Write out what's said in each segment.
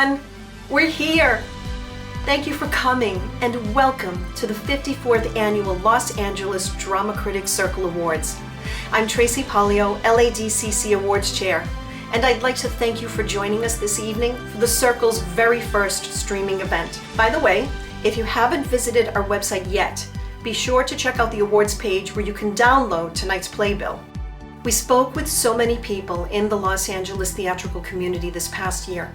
everyone! We're here! Thank you for coming and welcome to the 54th Annual Los Angeles Drama Critics Circle Awards. I'm Tracy Pollio, LADCC Awards Chair, and I'd like to thank you for joining us this evening for the Circle's very first streaming event. By the way, if you haven't visited our website yet, be sure to check out the awards page where you can download tonight's playbill. We spoke with so many people in the Los Angeles theatrical community this past year,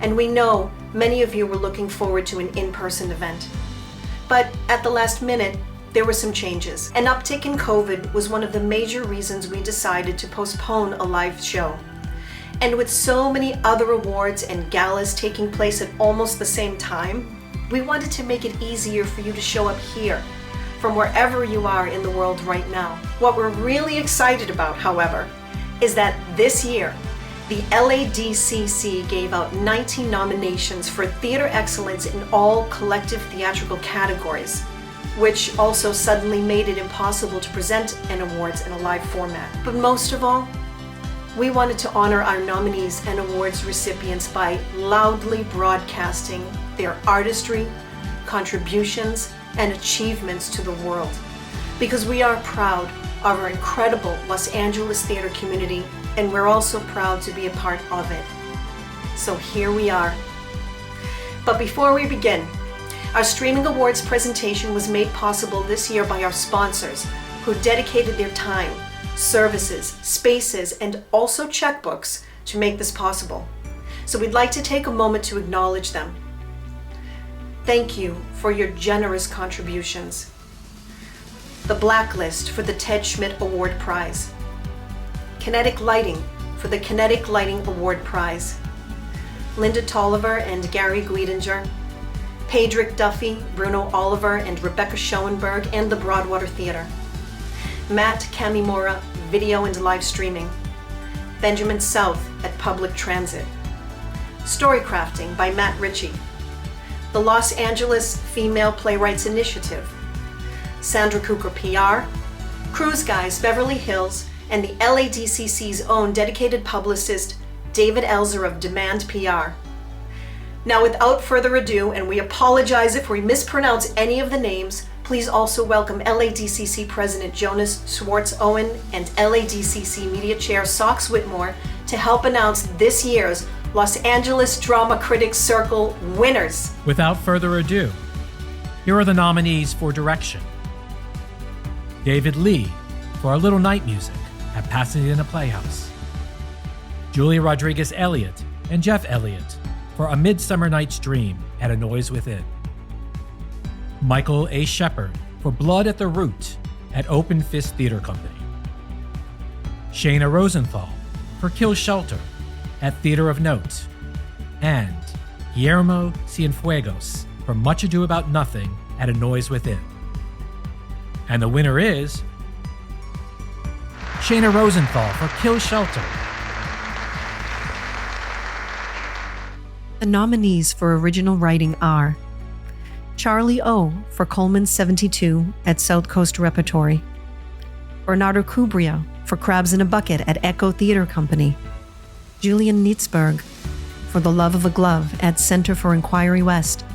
and we know many of you were looking forward to an in-person event. But at the last minute, there were some changes. An uptick in COVID was one of the major reasons we decided to postpone a live show. And with so many other awards and galas taking place at almost the same time, we wanted to make it easier for you to show up here from wherever you are in the world right now. What we're really excited about, however, is that this year, the LADCC gave out 19 nominations for theater excellence in all collective theatrical categories, which also suddenly made it impossible to present an awards in a live format. But most of all, we wanted to honor our nominees and awards recipients by loudly broadcasting their artistry, contributions, and achievements to the world, because we are proud of our incredible Los Angeles theater community, and we're also proud to be a part of it. So here we are. But before we begin, our streaming awards presentation was made possible this year by our sponsors, who dedicated their time, services, spaces, and also checkbooks to make this possible. So we'd like to take a moment to acknowledge them. Thank you for your generous contributions. The Blacklist for the Ted Schmidt Award Prize. Kinetic Lighting for the Kinetic Lighting Award Prize. Linda Tolliver and Gary Guidinger. Pedrick Duffy, Bruno Oliver, and Rebecca Schoenberg, and the Broadwater Theater. Matt Kamimura, Video and Live Streaming. Benjamin South at Public Transit. Storycrafting by Matt Ritchie. The Los Angeles Female Playwrights Initiative, Sandra Cooker PR, Cruise Guys Beverly Hills, and the LADCC's own dedicated publicist, David Elzer of Demand PR. Now, without further ado, and we apologize if we mispronounce any of the names, please also welcome LADCC President Jonas Schwartz-Owen and LADCC Media Chair Sox Whitmore to help announce this year's Los Angeles Drama Critics Circle winners. Without further ado, here are the nominees for direction. David Lee for A Little Night Music at Pasadena Playhouse. Julia Rodriguez Elliott and Jeff Elliott for A Midsummer Night's Dream at A Noise Within. Michael A. Shepard for Blood at the Root at Open Fist Theater Company. Shayna Rosenthal for Kill Shelter at Theater of Note, and Guillermo Cienfuegos for Much Ado About Nothing at A Noise Within. And the winner is Shayna Rosenthal for Kill Shelter. The nominees for original writing are Charlie O for Coleman 72 at South Coast Repertory, Bernardo Cubria for Crabs in a Bucket at Echo Theater Company, Julian Nitzberg for The Love of a Glove at Center for Inquiry West,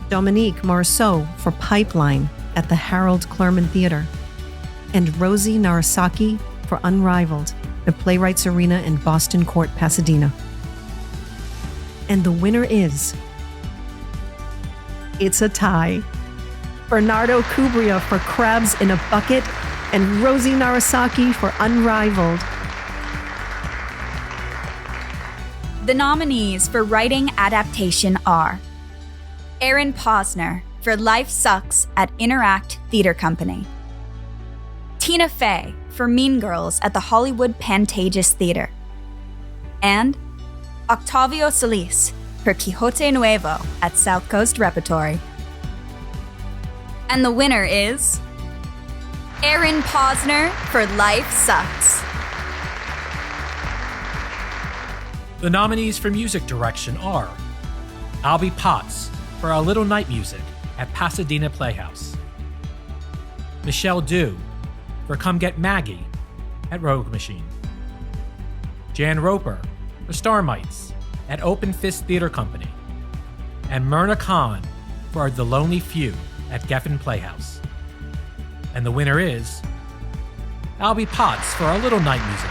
Dominique Morisseau for Pipeline at the Harold Clurman Theater, and Rosie Narasaki for Unrivaled at Playwrights Arena in Boston Court, Pasadena. And the winner is... it's a tie. Bernardo Cubria for Crabs in a Bucket and Rosie Narasaki for Unrivaled. The nominees for writing adaptation are Aaron Posner for Life Sucks at Interact Theater Company, Tina Fey for Mean Girls at the Hollywood Pantages Theater, and Octavio Solis for Quixote Nuevo at South Coast Repertory. And the winner is Aaron Posner for Life Sucks. The nominees for music direction are Albie Potts for A Little Night Music at Pasadena Playhouse, Michelle Dew for Come Get Maggie at Rogue Machine, Jan Roper for Star Mites at Open Fist Theater Company, and Myrna Khan for The Lonely Few at Geffen Playhouse. And the winner is Albie Potts for Our Little Night Music.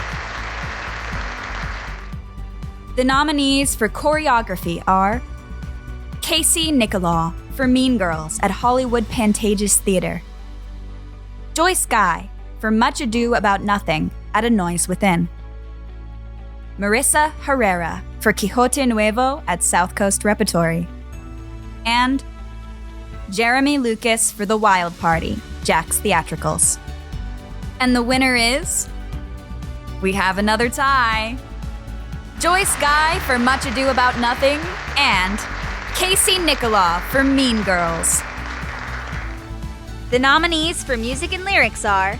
The nominees for choreography are Casey Nicholaw for Mean Girls at Hollywood Pantages Theater, Joyce Guy for Much Ado About Nothing at A Noise Within, Marissa Herrera for Quixote Nuevo at South Coast Repertory, and Jeremy Lucas for The Wild Party, Jack's Theatricals. And the winner is... we have another tie. Joyce Guy for Much Ado About Nothing, and Casey Nicholaw for Mean Girls. The nominees for music and lyrics are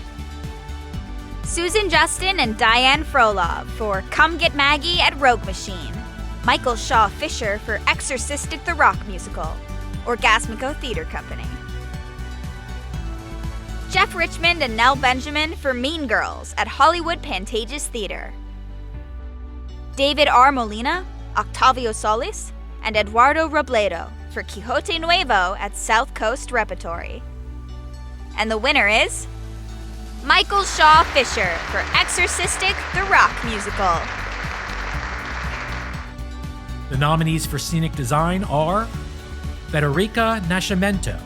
Susan Justin and Diane Frolov for Come Get Maggie at Rogue Machine, Michael Shaw Fisher for Exorcistic the Rock Musical, Orgasmico Theater Company, Jeff Richmond and Nell Benjamin for Mean Girls at Hollywood Pantages Theater, David R. Molina, Octavio Solis, and Eduardo Robledo for Quixote Nuevo at South Coast Repertory. And the winner is Michael Shaw Fisher for Exorcistic the Rock Musical. The nominees for scenic design are Federica Nascimento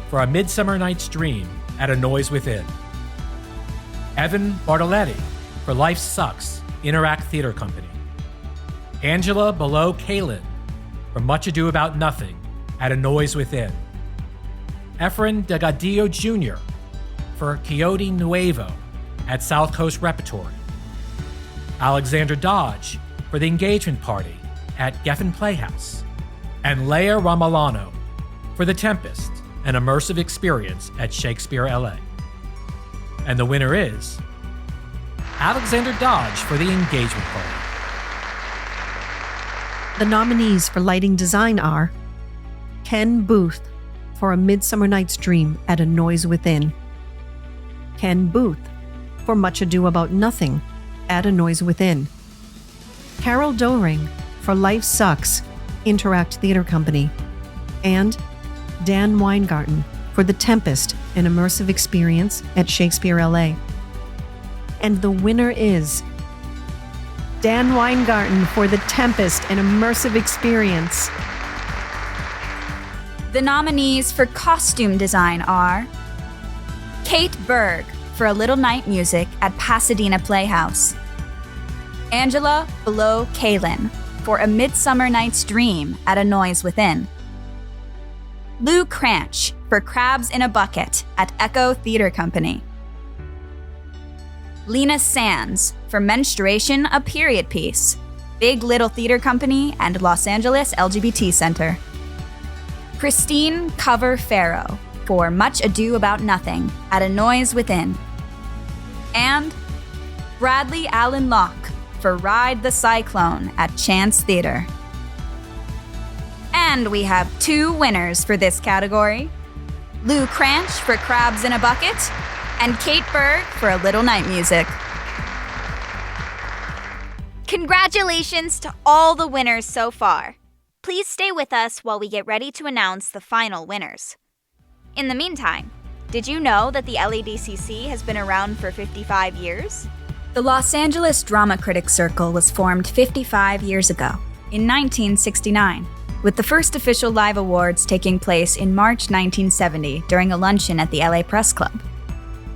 for A Midsummer Night's Dream at A Noise Within, Evan Bartoletti for Life Sucks, Interact Theater Company, Angela Below-Kalin for Much Ado About Nothing at A Noise Within, Efren Delgadillo Jr. for Quixote Nuevo at South Coast Repertory, Alexander Dodge for The Engagement Party at Geffen Playhouse, and Leah Ramalano for The Tempest, an immersive experience at Shakespeare LA. And the winner is Alexander Dodge for The Engagement Party. The nominees for lighting design are Ken Booth for A Midsummer Night's Dream at A Noise Within, Ken Booth for Much Ado About Nothing at A Noise Within, Carol Doring for Life Sucks, Interact Theater Company, and Dan Weingarten for The Tempest, an immersive experience at Shakespeare LA. And the winner is Dan Weingarten for The Tempest, an immersive experience. The nominees for costume design are Kate Berg for A Little Night Music at Pasadena Playhouse, Angela Below-Kalin for A Midsummer Night's Dream at A Noise Within, Lou Cranch for Crabs in a Bucket at Echo Theater Company, Lena Sands for Menstruation, a Period Piece, Big Little Theater Company and Los Angeles LGBT Center, Christine Cover Farrow for Much Ado About Nothing at A Noise Within, and Bradley Allen Locke for Ride the Cyclone at Chance Theater. And we have two winners for this category: Lou Cranch for Crabs in a Bucket and Kate Berg for A Little Night Music. Congratulations to all the winners so far. Please stay with us while we get ready to announce the final winners. In the meantime, did you know that the LADCC has been around for 55 years? The Los Angeles Drama Critics Circle was formed 55 years ago, in 1969, with the first official live awards taking place in March 1970 during a luncheon at the LA Press Club.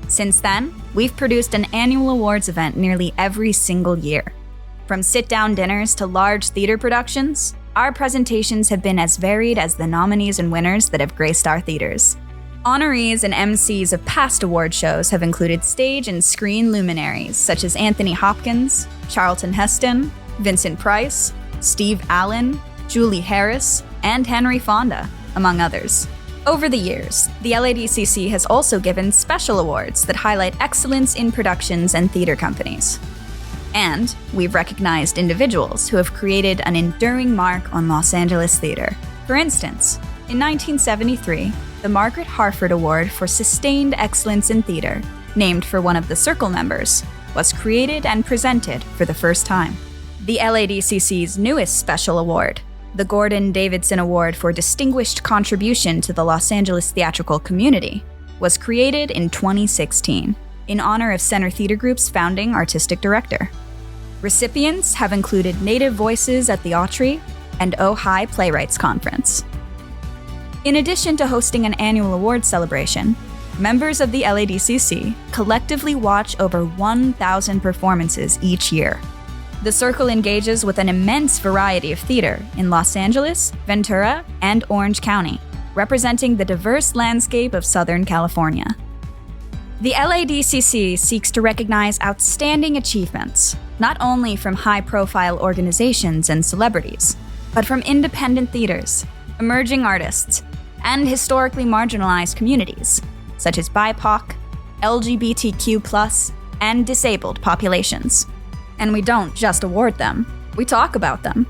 Since then, we've produced an annual awards event nearly every single year. From sit-down dinners to large theater productions, our presentations have been as varied as the nominees and winners that have graced our theaters. Honorees and MCs of past award shows have included stage and screen luminaries such as Anthony Hopkins, Charlton Heston, Vincent Price, Steve Allen, Julie Harris, and Henry Fonda, among others. Over the years, the LADCC has also given special awards that highlight excellence in productions and theater companies. And we've recognized individuals who have created an enduring mark on Los Angeles theater. For instance, in 1973, the Margaret Harford Award for Sustained Excellence in Theater, named for one of the Circle members, was created and presented for the first time. The LADCC's newest special award, the Gordon Davidson Award for Distinguished Contribution to the Los Angeles Theatrical Community, was created in 2016 in honor of Center Theater Group's founding artistic director. Recipients have included Native Voices at the Autry and Ojai Playwrights Conference. In addition to hosting an annual awards celebration, members of the LADCC collectively watch over 1,000 performances each year. The Circle engages with an immense variety of theater in Los Angeles, Ventura, and Orange County, representing the diverse landscape of Southern California. The LADCC seeks to recognize outstanding achievements, not only from high-profile organizations and celebrities, but from independent theaters, emerging artists, and historically marginalized communities, such as BIPOC, LGBTQ+, and disabled populations. And we don't just award them, we talk about them.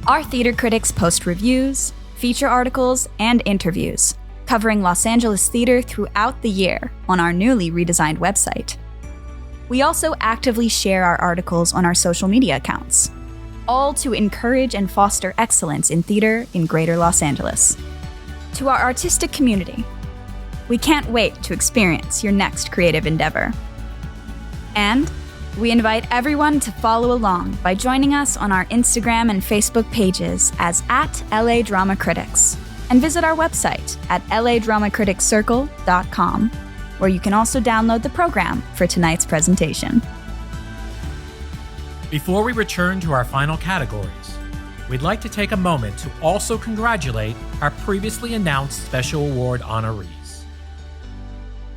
Our theater critics post reviews, feature articles, and interviews, covering Los Angeles theater throughout the year on our newly redesigned website. We also actively share our articles on our social media accounts, all to encourage and foster excellence in theater in Greater Los Angeles. To our artistic community, we can't wait to experience your next creative endeavor. And we invite everyone to follow along by joining us on our Instagram and Facebook pages as @LA Drama Critics, and visit our website at ladramacriticscircle.com, where you can also download the program for tonight's presentation. Before we return to our final categories, we'd like to take a moment to also congratulate our previously announced special award honorees.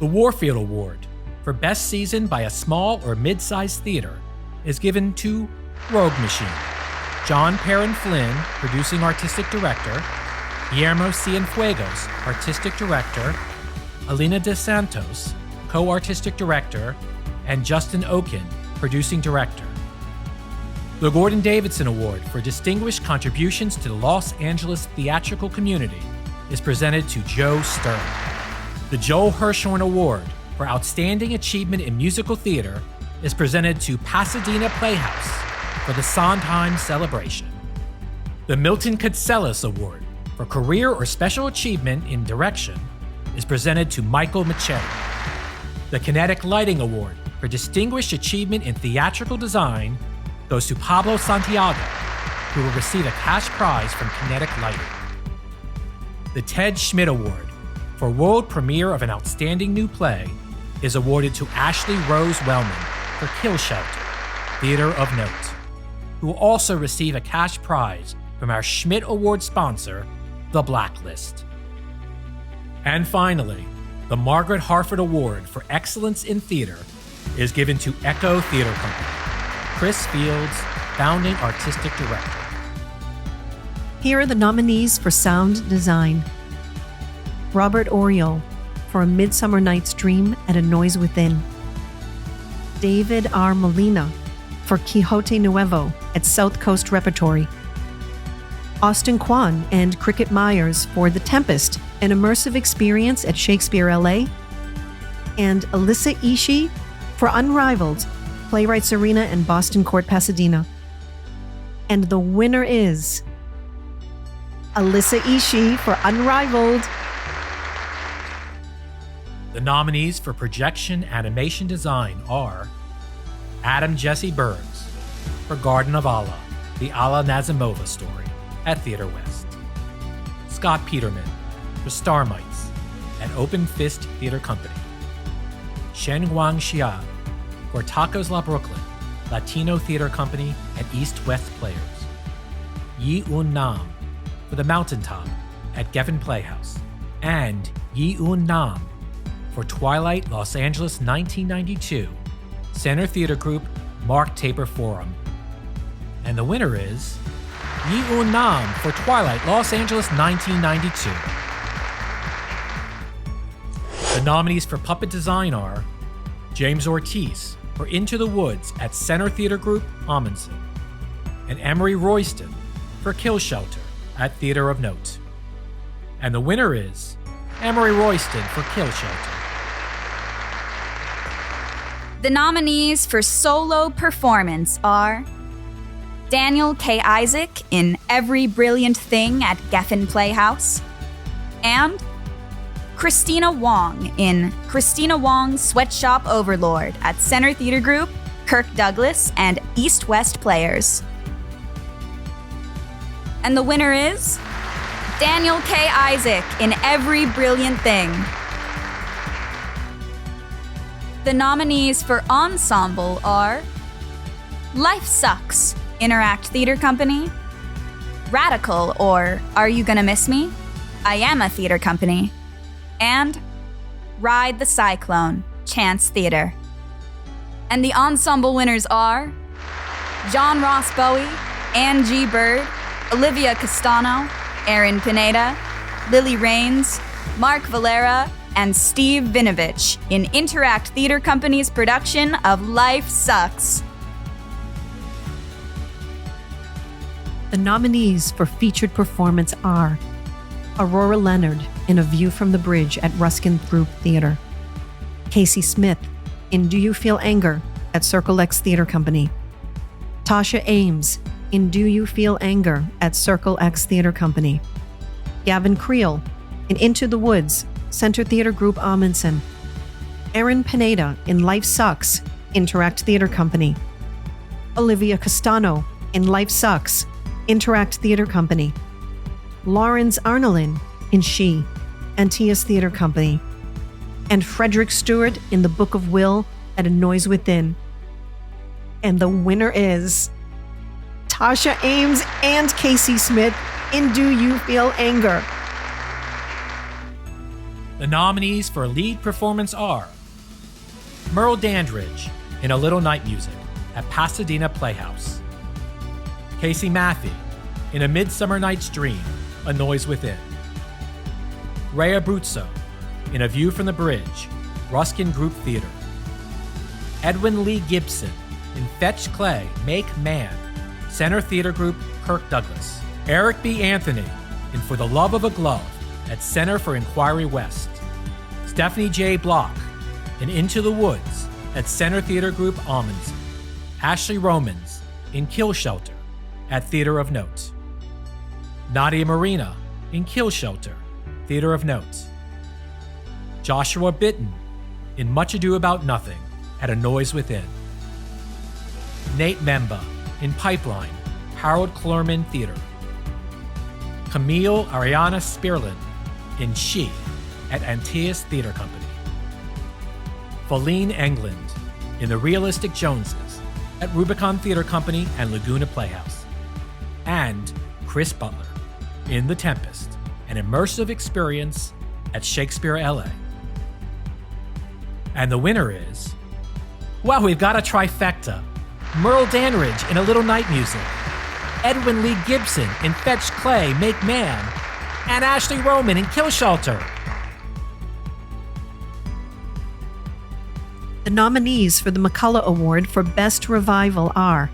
The Warfield Award for Best Season by a Small or Mid-Sized Theater is given to Rogue Machine, John Perrin Flynn, Producing Artistic Director, Guillermo Cienfuegos, Artistic Director, Alina De Santos, Co-Artistic Director, and Justin Okin, Producing Director. The Gordon Davidson Award for Distinguished Contributions to the Los Angeles Theatrical Community is presented to Joe Stern. The Joel Hirshhorn Award for Outstanding Achievement in Musical Theater is presented to Pasadena Playhouse for the Sondheim Celebration. The Milton Katselas Award for Career or Special Achievement in Direction is presented to Michael Machete. The Kinetic Lighting Award for Distinguished Achievement in Theatrical Design goes to Pablo Santiago, who will receive a cash prize from Kinetic Lighting. The Ted Schmidt Award for World Premiere of an Outstanding New Play is awarded to Ashley Rose Wellman for Kill Shelter, Theater of Note, who will also receive a cash prize from our Schmidt Award sponsor, The Blacklist. And finally, the Margaret Harford Award for Excellence in Theater is given to Echo Theater Company, Chris Fields, Founding Artistic Director. Here are the nominees for Sound Design. Robert Oriol for A Midsummer Night's Dream and A Noise Within. David R. Molina for Quixote Nuevo at South Coast Repertory. Austin Kwan and Cricket Myers for The Tempest, an immersive experience at Shakespeare LA. And Alyssa Ishii for Unrivaled, Playwrights Arena and Boston Court, Pasadena. And the winner is Alyssa Ishii for Unrivaled. The nominees for Projection Animation Design are Adam Jesse Burns for Garden of Allah, the Alla Nazimova story at Theater West. Scott Peterman for Star Mites at Open Fist Theater Company. Shen Guang Xia for Tacos La Brooklyn, Latino Theater Company and East West Players. Yi Un Nam for The Mountaintop at Geffen Playhouse. And Yi Un Nam for Twilight Los Angeles 1992, Center Theater Group, Mark Taper Forum. And the winner is Yi Un Nam for Twilight Los Angeles 1992. The nominees for Puppet Design are James Ortiz for Into the Woods at Center Theater Group, Amundsen, and Emery Royston for Kill Shelter at Theater of Note. And the winner is Emery Royston for Kill Shelter. The nominees for Solo Performance are Daniel K. Isaac in Every Brilliant Thing at Geffen Playhouse, and Christina Wong in Christina Wong's Sweatshop Overlord at Center Theater Group, Kirk Douglas, and East West Players. And the winner is Daniel K. Isaac in Every Brilliant Thing. The nominees for Ensemble are Life Sucks, Interact Theater Company, Radical or Are You Gonna Miss Me? I Am a Theater Company, and Ride the Cyclone, Chance Theater. And the ensemble winners are John Ross Bowie, Ann G. Bird, Olivia Castano, Aaron Pineda, Lily Rains, Mark Valera, and Steve Vinovich in Interact Theater Company's production of Life Sucks. The nominees for featured performance are Aurora Leonard in A View from the Bridge at Ruskin Group Theater, Casey Smith in Do You Feel Anger at Circle X Theater Company, Tasha Ames in Do You Feel Anger at Circle X Theater Company, Gavin Creel in Into the Woods, Center Theater Group Amundsen, Aaron Pineda in Life Sucks, Interact Theater Company, Olivia Castano in Life Sucks, Interact Theater Company, Lawrence Arnolin in She, Antaeus Theater Company, and Frederick Stewart in The Book of Will at A Noise Within. And the winner is Tasha Ames and Casey Smith in Do You Feel Anger. The nominees for lead performance are Merle Dandridge in A Little Night Music at Pasadena Playhouse, Casey Mathey in A Midsummer Night's Dream, A Noise Within, Ray Abruzzo in A View from the Bridge, Ruskin Group Theater, Edwin Lee Gibson in Fetch Clay, Make Man, Center Theater Group, Kirk Douglas, Eric B. Anthony in For the Love of a Glove at Center for Inquiry West, Stephanie J. Block in Into the Woods at Center Theater Group Amundsen, Ashley Romans in Kill Shelter at Theater of Note, Nadia Marina in Kill Shelter, Theater of Note, Joshua Bitton in Much Ado About Nothing at A Noise Within, Nate Memba in Pipeline, Harold Clurman Theater, Camille Ariana Spearlin in She at Antaeus Theater Company, Feline England in The Realistic Joneses at Rubicon Theater Company and Laguna Playhouse, and Chris Butler in The Tempest, an immersive experience at Shakespeare LA. And the winner is, wow, we've got a trifecta. Merle Dandridge in A Little Night Music, Edwin Lee Gibson in Fetch Clay, Make Man, and Ashley Roman in Kill Shelter. The nominees for the McCullough Award for Best Revival are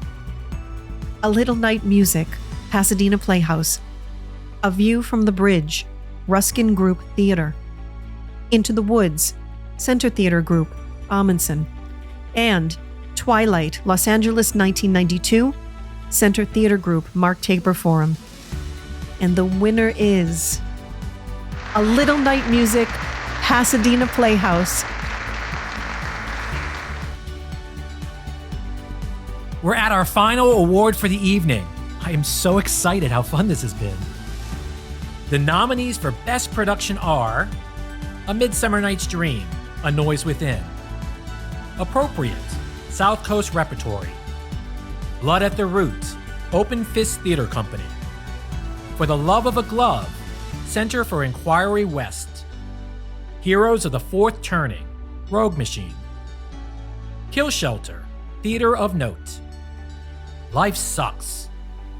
A Little Night Music, Pasadena Playhouse, A View from the Bridge, Ruskin Group Theater, Into the Woods, Center Theater Group, Amundsen, and Twilight, Los Angeles 1992, Center Theater Group, Mark Tabor Forum. And the winner is A Little Night Music, Pasadena Playhouse. We're at our final award for the evening. I am so excited how fun this has been. The nominees for Best Production are A Midsummer Night's Dream, A Noise Within, Appropriate, South Coast Repertory, Blood at the Root, Open Fist Theater Company, For the Love of a Glove, Center for Inquiry West, Heroes of the Fourth Turning, Rogue Machine, Kill Shelter, Theater of Note, Life Sucks,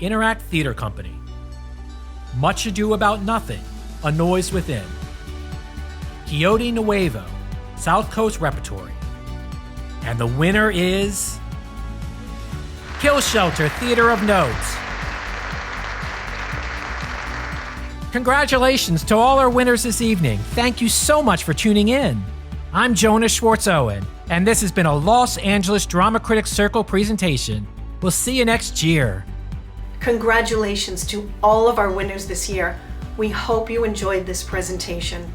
Interact Theater Company, Much Ado About Nothing, A Noise Within, Quixote Nuevo, South Coast Repertory. And the winner is Kill Shelter, Theater of Note. Congratulations to all our winners this evening. Thank you so much for tuning in. I'm Jonas Schwartz-Owen, and this has been a Los Angeles Drama Critics Circle presentation. We'll see you next year. Congratulations to all of our winners this year. We hope you enjoyed this presentation.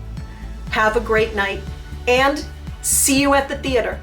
Have a great night and see you at the theater.